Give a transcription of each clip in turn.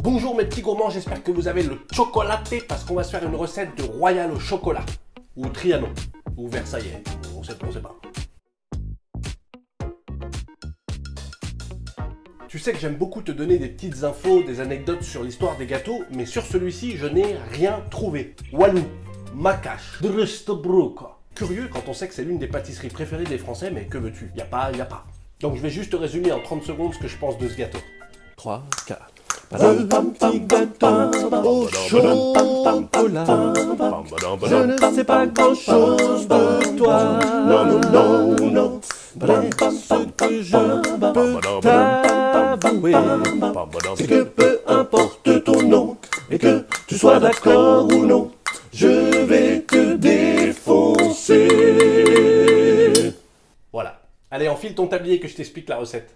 Bonjour mes petits gourmands, j'espère que vous avez le chocolaté parce qu'on va se faire une recette de Royal au chocolat. Ou Trianon, ou Versailles, on sait pas. Tu sais que j'aime beaucoup te donner des petites infos, des anecdotes sur l'histoire des gâteaux, mais sur celui-ci, je n'ai rien trouvé. Walou, Makash, Drustebroek. Curieux quand on sait que c'est l'une des pâtisseries préférées des Français, mais que veux-tu, y a pas. Donc je vais juste te résumer en 30 secondes ce que je pense de ce gâteau. 3, 4... Un petit gâteau au chocolat. Je ne sais pas grand-chose de toi. Non. Mais ce que je peux t'avouer, c'est que peu importe ton nom, et que tu sois d'accord ou non, je vais te défoncer. Voilà. Allez, enfile ton tablier que je t'explique la recette.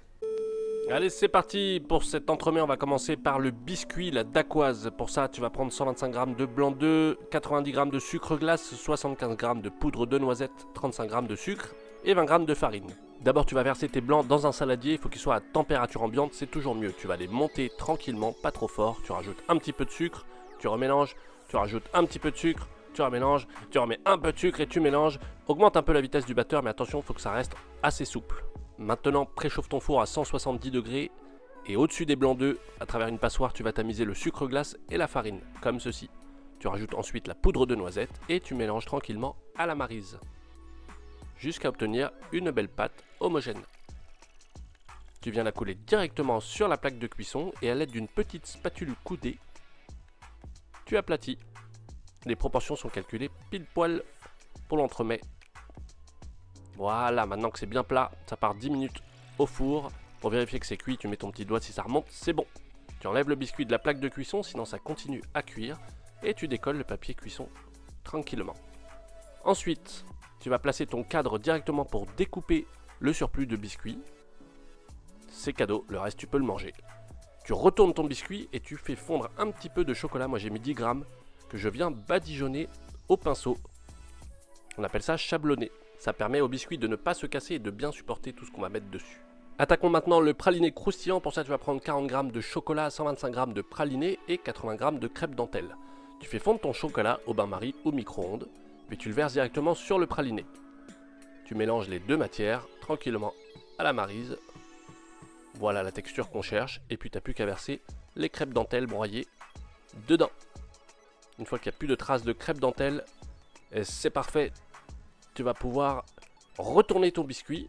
Allez, c'est parti. Pour cet entremets, on va commencer par le biscuit, la dacquoise. Pour ça, tu vas prendre 125 g de blanc d'œuf, 90 g de sucre glace, 75 g de poudre de noisette, 35 g de sucre et 20 g de farine. D'abord, tu vas verser tes blancs dans un saladier. Il faut qu'ils soient à température ambiante, c'est toujours mieux. Tu vas les monter tranquillement, pas trop fort. Tu rajoutes un petit peu de sucre, tu remélanges, tu rajoutes un petit peu de sucre, tu remélanges, tu remets un peu de sucre et tu mélanges. Augmente un peu la vitesse du batteur, mais attention, il faut que ça reste assez souple. Maintenant, préchauffe ton four à 170 degrés et au-dessus des blancs d'œufs, à travers une passoire, tu vas tamiser le sucre glace et la farine, comme ceci. Tu rajoutes ensuite la poudre de noisette et tu mélanges tranquillement à la maryse, jusqu'à obtenir une belle pâte homogène. Tu viens la couler directement sur la plaque de cuisson et à l'aide d'une petite spatule coudée, tu aplatis. Les proportions sont calculées pile poil pour l'entremet. Voilà, maintenant que c'est bien plat, ça part 10 minutes au four. Pour vérifier que c'est cuit, tu mets ton petit doigt, si ça remonte, c'est bon. Tu enlèves le biscuit de la plaque de cuisson, sinon ça continue à cuire. Et tu décolles le papier cuisson tranquillement. Ensuite, tu vas placer ton cadre directement pour découper le surplus de biscuit. C'est cadeau, le reste tu peux le manger. Tu retournes ton biscuit et tu fais fondre un petit peu de chocolat. Moi j'ai mis 10 grammes que je viens badigeonner au pinceau. On appelle ça chablonner. Ça permet au biscuit de ne pas se casser et de bien supporter tout ce qu'on va mettre dessus. Attaquons maintenant le praliné croustillant. Pour ça, tu vas prendre 40 g de chocolat, 125 g de praliné et 80 g de crêpe dentelle. Tu fais fondre ton chocolat au bain-marie ou micro-ondes, puis tu le verses directement sur le praliné. Tu mélanges les deux matières tranquillement à la maryse. Voilà la texture qu'on cherche et puis tu n'as plus qu'à verser les crêpes dentelle broyées dedans. Une fois qu'il n'y a plus de traces de crêpes dentelle, c'est parfait. Tu vas pouvoir retourner ton biscuit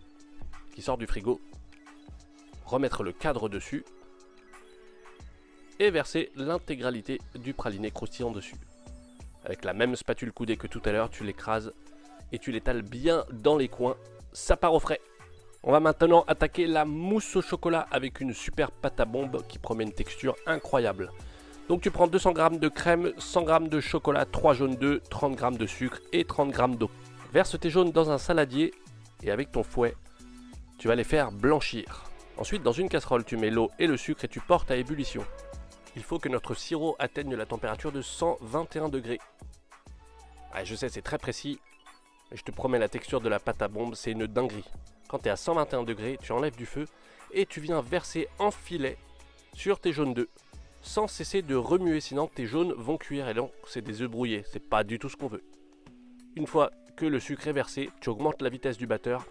qui sort du frigo, remettre le cadre dessus et verser l'intégralité du praliné croustillant dessus. Avec la même spatule coudée que tout à l'heure, tu l'écrases et tu l'étales bien dans les coins. Ça part au frais. On va maintenant attaquer la mousse au chocolat avec une super pâte à bombe qui promet une texture incroyable. Donc tu prends 200 g de crème, 100 g de chocolat, 3 jaunes d'œufs, 30 g de sucre et 30 g d'eau. Verse tes jaunes dans un saladier et avec ton fouet, tu vas les faire blanchir. Ensuite, dans une casserole, tu mets l'eau et le sucre et tu portes à ébullition. Il faut que notre sirop atteigne la température de 121 degrés. Ah, je sais, c'est très précis, mais je te promets, la texture de la pâte à bombe, c'est une dinguerie. Quand tu es à 121 degrés, tu enlèves du feu et tu viens verser en filet sur tes jaunes d'œufs, sans cesser de remuer, sinon tes jaunes vont cuire et donc c'est des œufs brouillés, c'est pas du tout ce qu'on veut. Une fois que le sucre est versé, tu augmentes la vitesse du batteur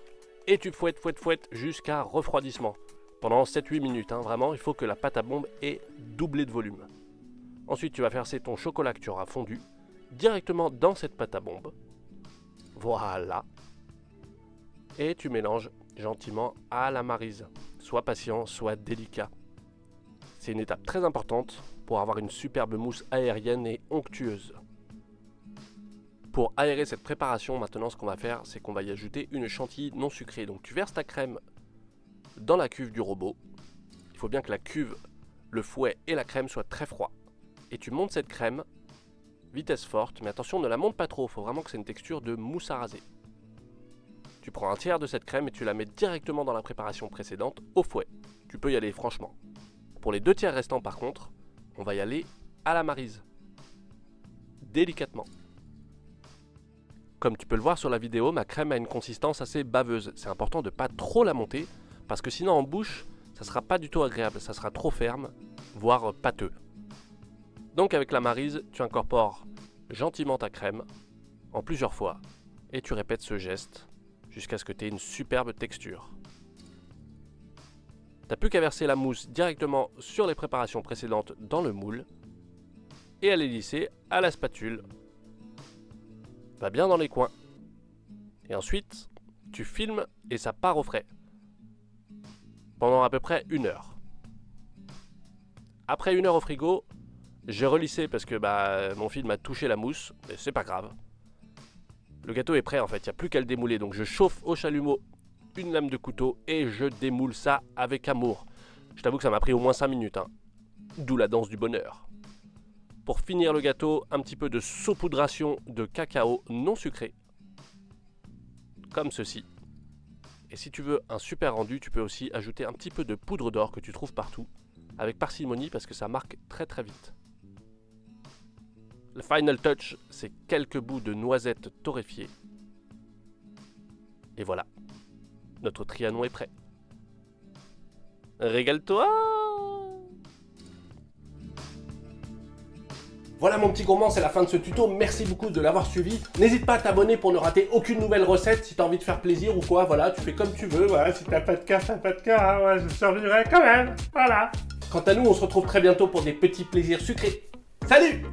et tu fouettes jusqu'à refroidissement. Pendant 7-8 minutes, vraiment, il faut que la pâte à bombe ait doublé de volume. Ensuite, tu vas verser ton chocolat que tu auras fondu directement dans cette pâte à bombe. Voilà. Et tu mélanges gentiment à la maryse. Sois patient, sois délicat. C'est une étape très importante pour avoir une superbe mousse aérienne et onctueuse. Pour aérer cette préparation, maintenant, ce qu'on va faire, c'est qu'on va y ajouter une chantilly non sucrée. Donc tu verses ta crème dans la cuve du robot. Il faut bien que la cuve, le fouet et la crème soient très froids. Et tu montes cette crème, vitesse forte, mais attention, ne la monte pas trop. Il faut vraiment que c'est une texture de mousse à raser. Tu prends un tiers de cette crème et tu la mets directement dans la préparation précédente au fouet. Tu peux y aller franchement. Pour les 2 tiers restants par contre, on va y aller à la maryse. Délicatement. Comme tu peux le voir sur la vidéo, ma crème a une consistance assez baveuse. C'est important de ne pas trop la monter, parce que sinon en bouche, ça ne sera pas du tout agréable, ça sera trop ferme, voire pâteux. Donc avec la Maryse, tu incorpores gentiment ta crème en plusieurs fois et tu répètes ce geste jusqu'à ce que tu aies une superbe texture. T'as plus qu'à verser la mousse directement sur les préparations précédentes dans le moule et à les lisser à la spatule. Va bien dans les coins. Et ensuite, tu filmes et ça part au frais. Pendant à peu près 1 heure. Après 1 heure au frigo, j'ai relissé parce que mon film a touché la mousse, mais c'est pas grave. Le gâteau est prêt en fait, il n'y a plus qu'à le démouler. Donc je chauffe au chalumeau une lame de couteau et je démoule ça avec amour. Je t'avoue que ça m'a pris au moins 5 minutes, hein. D'où la danse du bonheur. Pour finir le gâteau, un petit peu de saupoudration de cacao non sucré. Comme ceci. Et si tu veux un super rendu, tu peux aussi ajouter un petit peu de poudre d'or que tu trouves partout, avec parcimonie parce que ça marque très très vite. Le final touch, c'est quelques bouts de noisettes torréfiées. Et voilà, notre trianon est prêt. Régale-toi! Voilà mon petit gourmand, c'est la fin de ce tuto, merci beaucoup de l'avoir suivi. N'hésite pas à t'abonner pour ne rater aucune nouvelle recette si t'as envie de faire plaisir ou quoi, voilà, tu fais comme tu veux, voilà, si t'as pas de cœur, t'as pas de cœur, hein, ouais, je survivrai quand même, voilà. Quant à nous, on se retrouve très bientôt pour des petits plaisirs sucrés. Salut!